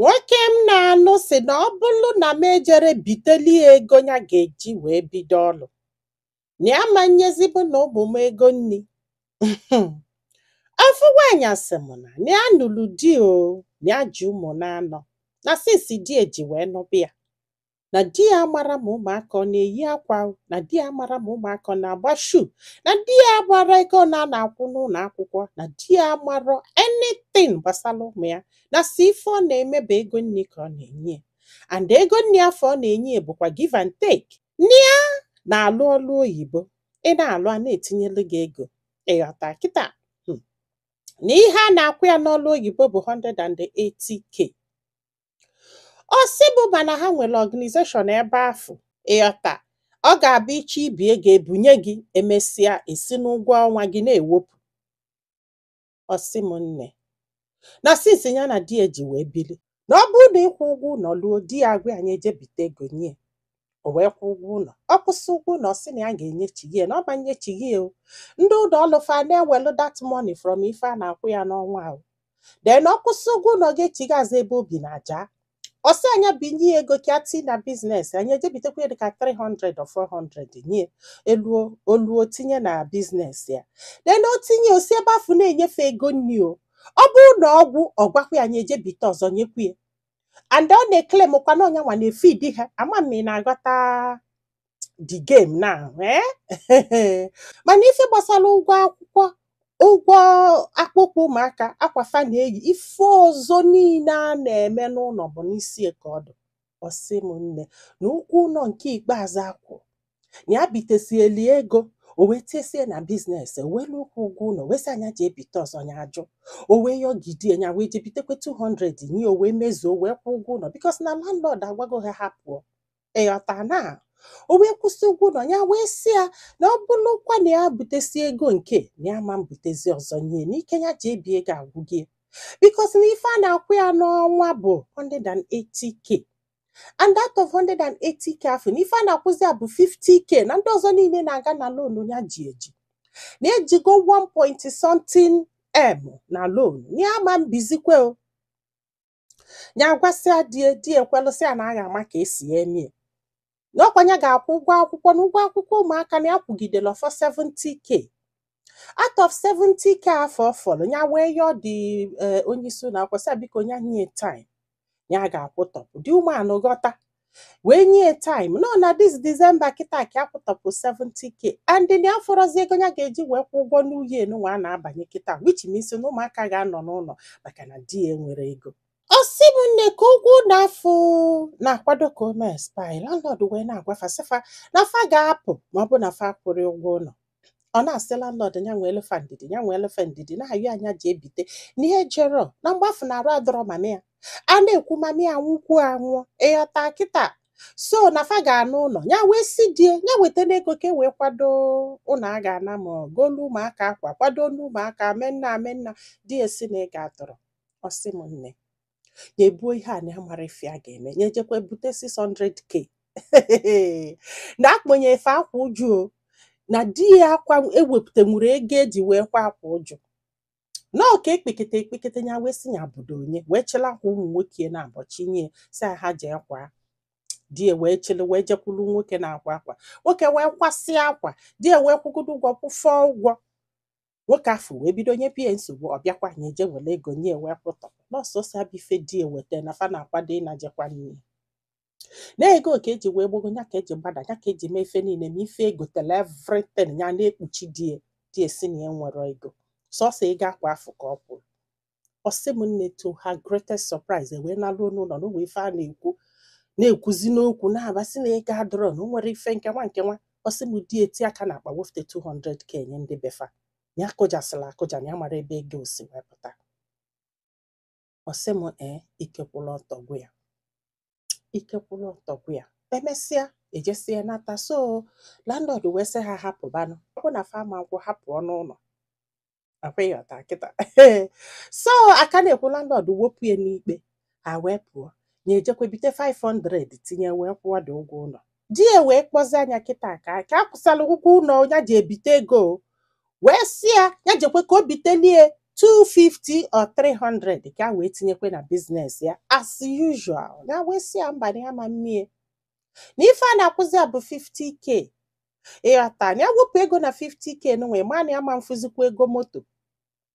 Nwoke m na-anụ sị na ọ bụrụ na m ejere biteli ego ya ga-eji wee bido ọrụ, na ya ma nyezibụ na ụmụ m ego nni. Ofu nwaanyị asị m na ya nụrụ di o, na ya ji ụmụ na-anọ, na sisi di eji wee nụbụ ya, na di ya mara ma ụmụaka ọ na-eyi akwa, na di ya mara ma ụmụaka ọ na-agba shuu, na di ya gbara ego na na-akwụ n'ụlọ akwụkwọ, na di ya mara anything gbasara ụmụ ya, na si ife ọ na-emebe ego nni ka ọ na-enye, and ego nni afọ ọ na-enye bụkwa give and take. Nne ya na-alụ ọrụ oyibo, ị na-alụ a na-etinyelu gị ego, ịghọta kịta. Na ihe a na-akwụ ya n'ọrụ oyibo bụ 180k. Ọ sị bụ mana ha nwere organization ebe afọ, ịghọta, ọ ga-abụ iche ibi ego ebunye gị, emesịa esi n'ụgwọ ọnwa gị na-ewepụ. Ọ sị m nne na since ya na di eji wee bili, na ọ bụrụ na ịkwụ ụgwọ ụlọ lụọ, di ya agwa anyị eje bite ego nye, o wee kwụ ụgwọ ụlọ. Ọ kwụsị ụgwọ ụlọ, ọ sị na ya ga-enyechighị ya, na ọ banyechighị ya o, ndị ụlọ ọlụfa na-ewelu that money from ife a na-akwụ ya n'ọnwa ahụ. Then ọ kwụsị ụgwọ ụlọ ga-echighị azụ ebe obi na aja. Ọ sị anya binye ego ka ati na biznes, anyị ejebitekwa dị ka 300 or 400 nye oluo tinye na biznes ya. Then o tinye osi ebe afọ na-enyefe ego nni o. Ọ bụrụ na ọgwụ ọgwakwa ya anyị ejebite ọzọ nyekwu ya. And ọ na-eklem kwa na ọnya nwa na-efidi ha. Ama m ị na-aghọta the game now, mana ife gbasara ụgwọ akwụkwọ, ụgwọ akpụkpọ ụmụaka, akwafa na-eyi, ife ọzọ niile a na-eme n'ụlọ bụ n'isi ka ọ dị. Ọ sị m nne na ụgwọ ụlọ nke ikpeazụ akwụ, na ya bitesieli ego, o wee tiesie na biznes, o wee lụkwụ ụgwọ ụlọ, wee sị anya ji ebite ọzọ ya ajụ, o wee yọgidie ya wee jebitekwe 200 nye, o wee mezuo, wee kwụ ụgwọ ụlọ bikos na landlord agwago ha hapụọ. Ịghọta na o wee kwụsị ụgwọ ụlọ ya, wee sị ya na ọ bụrụkwa na ya butesi ego nke na ya ma mbutezi ọzọ nye, n'ike ya ji ebi ego agwụgie, bikos na ife a na-akwụ ya n'ọnwa bụ 180k, and out of 180k afọ na ife a na-akwụzi ya bụ 50k, na ndị ọzọ niile na-aga na loan ya ji eji, na-ejigo 1 point something m na loan, na ya ma mbizikwe o, ya gwasịa di ekwelụsị ya na agha ama ka esi eme n'ọkwanye ga-akwụ ụgwọ akwụkwọ, na ụgwọ akwụkwọ ụmụaka na ya kwụgidela for 70k. Out of 70k afọ fọrọ, ya wee yọọ dị onye isi ụlọ akwụkwọ sị biko ya nye time ya ga-akwụtọpụ, dị umeanụ ghọta, wee nye time nọ na this December kịta ka akwụtọpụ 70k, and ya fọrọzi ego ya ga-eji wee kwụ ụgwọ n'uhie nwa a na-abanye kịta, which means na ụmụaka ga-anọ n'ụlọ maka na di ya nwere ego. Ọ sị m nne ka ụgwọ n'afọ na-akwado ka o mee expire, landlord wee na-agwafa sịfa na fa ga-apụ ma ọ bụ na fa kwụrụ ụgwọ ụlọ. Ọ na-asị landlord ya nwee elefa ndidi, ya nwee elefa ndidi, na-ayọ anya ji ebite n'ihe jero na mgbafu na arụ adọrọ mama ya, a na-ekwu mama ya nwụkwu anwụọ, ịghọta kịta. So na fa ga-anụ ụlọ, ya wee si die ya weta n'ego ka e wee kwado ụlọ a ga-ana ma golu ụmụaka akwa, kwado n'ụmụaka amenna di esi na ị ga-atọrọ. Ọ sị m nne ya ebuo ihe a na ya mara ife a ga-eme, ya ejekwa bute 600k na akpọnye efe akwa ụjụ na di ya akwa ewepụtanwuru ego eji wee kwa akwa ụjụ, na ọka ekpekete ya wee si ya budo onye wee chela akwa ụmụ nwoke na abọchi nye si ha jee kwa di wee chele wee jekwulu nwoke na-akwa akwa, nwoke wee kwasị akwa, di wee kwụgodo ụgwọ kwụfọ ụgwọ, nwoke afọ wee bido nye pie nsogbu, ọ bịakwa nye je were ego nye wee kwụtọpụ n'ọsọsọ abife di weta na fa na-akwado ịnajekwa n'ihe na ego ka eji wee gbogo ya ka eji gbada ya ka eji mee ife niile ma ife egotela everything ya na-ekpuchi di esi na ya nwere ego sọsọ ego akwa afọ ka ọ kwụrụ. Ọ sị m nne to her greatest surprise wee nalụ n'ụlọ na ụwa ife a na-ekwuzi n'okwu na-abasị na ego adọrọ na o nwere ife nke nwa. Ọ sị m di eti aka na akpa wefute 200k nye ndị befa, ya kụjasịla akụja na ya mara ebe ego si wepụta. Ọ sị m ikekwụla ọtọgwụ ya, ikekwụla ọtọgwụ ya. Emesịa ejesie nata, so landlord wee sị ha hapụbanụ, ọ bụ na fama akwụ hapụ ọnụ ụlọ akwịghọta kịta so aka na-ekwu landlord wepụ ya n'ikpe, ha wee pụọ, nye ejekwe bite 500 tinye wee kwụọ dị ụgwọ ụlọ. Di ya wee kpọzi anya kịta ka akwụsala ụgwọ ụlọ ya ji ebite ego, wee sị ya jekwe ka o bitelie 250 or 300 ka wee tinyekwe na biznes ya as usual. Ya wee sị ya mba na ya ma mmie na ife a na-akwụzi a bụ 50k. Ịghọta na ya wepụ ego na 50k nwe ma na ya ma mfụzikwa ego moto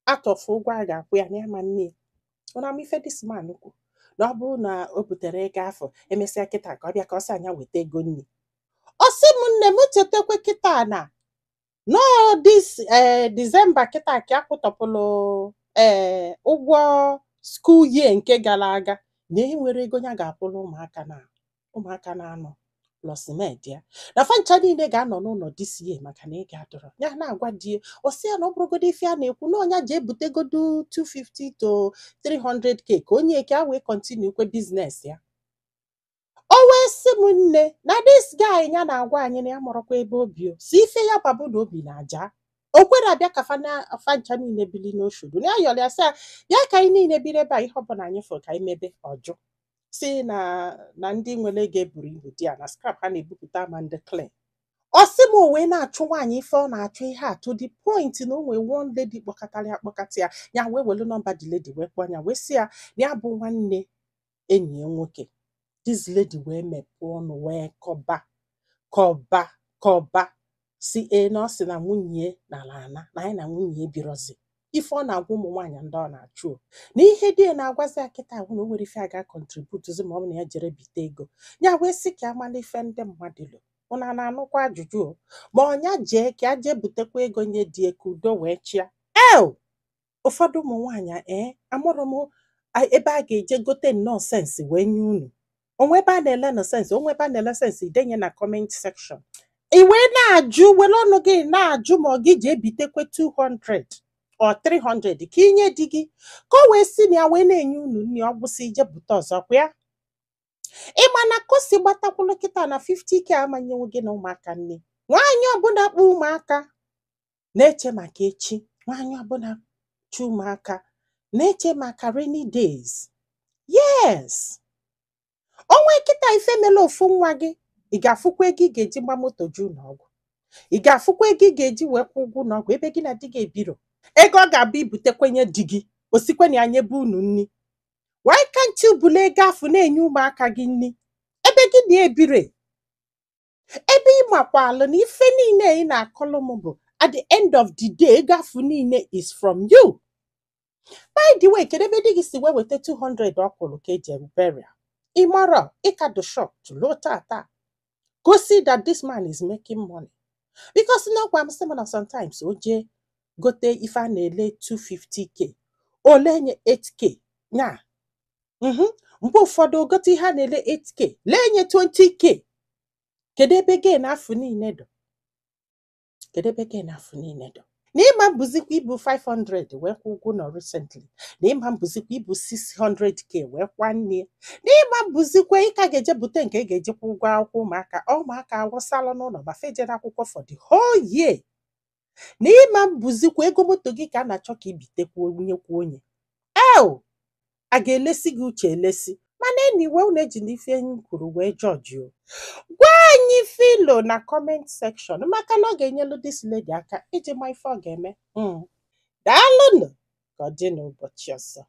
atọfụ ụgwọ a ga-akwụ ya na ya ma mmie. Ụna m ife dis man kwu na ọ bụrụ na o butere ego afọ emesịa kịta ka ọ bịa ka ọ sị anya weta ego nri. Ọ sị m nne m chetakwa kịta na no this December kịta ka akwụtọpụlụ ụgwọ school year nke gara aga na enwere ego ya ga-akwụrụ ụmụaka na-anọ plus med ya na fancha niile ga-anọ n'ụlọ this year maka na ị ga-adọrọ ya na-agwa di ọ sị ya na ọ bụrụgodo ife a na-ekwu na ọnya ji ebutegodo 250 to 300k ka onye eke a wee continue kwe biznes ya. O wee sị m nne na this guy ya na-agwa anyị na ya mụrụkwa ebe obi o si ife ya babụ na obi na-aja o kwere abịa ka fancha niile bili n'oshudu na ya yọrọ ya sị ya ka anyị niile biri ebe a ihe ọbụla anyị fụrụ ka anyị mebe ọjụ si na ndị nwere ego eburu ibu di ya na scrap ha na-ebupụta ama ndị clean. Ọ sị m o wee na-achụ nwaanyị ife ọ na-achụ ihe a to the point na o nwee one lady kpọkọtara ya akpọkọta ya wee welu nọmba the lady wee kpọọ ya wee sị ya na ya bụ nwanne enyi ya nwoke. This lady wee mepee ọnụ wee kọba si na ọ sị na nwunye nara ana na anyị na nwunye ebirozi ife ọ na-agwa ụmụ nwaanyị ndị ọ na-achụ na ihe dị na-agwazi ya kịta ahụ na o nwere ife a ga-akọntributuzi ma ọ bụ na ya jere bite ego ya wee sị ka amala ife ndị mmadụ lụ ụna na-anụkwa ajụjụ ma ọnya jee ka a jee butekwa ego nye dị ka udo wee chịa. Ụfọdụ ụmụ nwaanyị amụrụ m ebe a ga-eje gote nnọọ sensị wee nye unu onwe ebe a na-ele nọsensị onwe ebe a na-ele sensị denye na comment section. I wee na-ajụ were ọnụ gị na-ajụ ma ọ gị ji ebitekwe 200 or 300 ka inye di gị ka o wee si na ya wee na-enye unu nri ọ bụsị ije bute ọzọ kwa ya. Ịma na kosi gbatakwụlụ kịta na 50k amanyewo gị na ụmụaka nne. Nwaanyị ọbụla kpụ ụmụaka na-eche maka echi. Nwaanyị ọbụla chụ ụmụaka na-eche maka rainy days. Yes. Onwe kịta ife mele ofu nwa gị ị ga-afụkwa ego ị ga-eji gba moto ju n'ọgwụ ị ga-afụkwa ego ị ga-eji wee kwụ ụgwọ n'ọgwụ ebe gị na di gị ebiro ego ọ ga-abụ ibutekwenye di gị osikwe na ya nyebe unu nri. Why can't you bulu ego afụ na-enye ụmụaka gị nri ebe gị na-ebire ebe ị makwalụ na ife niile ị na-akọlụ m bụ at the end of the day ego afụ niile is from you. By the way kedu ebe di gị si wee weta 200 ọ kwụrụ ka eji burial ịmara ịkado shop tụlụ tata gosi that this man is making money because na gwa m sị m na sometimes o jee gote ife a na-ele 250k ole nye 8k nya mgbe ụfọdụ o gote ihe a na-ele 8k lee nye 20k. Kedu ebe gị na-afụ niile dọ kedu ebe gị na-afụ niile dọ na ịma mbụzikwa ibu 500 wee kwụ ụgwọ nọ recently na ịma mbụzikwa ibu 600k wee kwa nne na ịma mbụzikwa ịka ga-eje bute nke ị ga-eji kwụ ụgwọ akwụkwọ ụmụaka awụsalụ n'ụlọ ma fejere akwụkwọ for the whole year na ịma mbụzikwa ego moto gị ka a na-achọ ka ibitekwa onyekwa onye a ga-elesi gị uche elesi mana anyway unu eji n'ife enyi kwuru wee jọji o. Gwa anyị filo na comment section maka na ọ ga-enyelu this lady aka iji ma ife ọ ga-eme. Daalụnụ ka ọ dị n'ụbọchị ọzọ.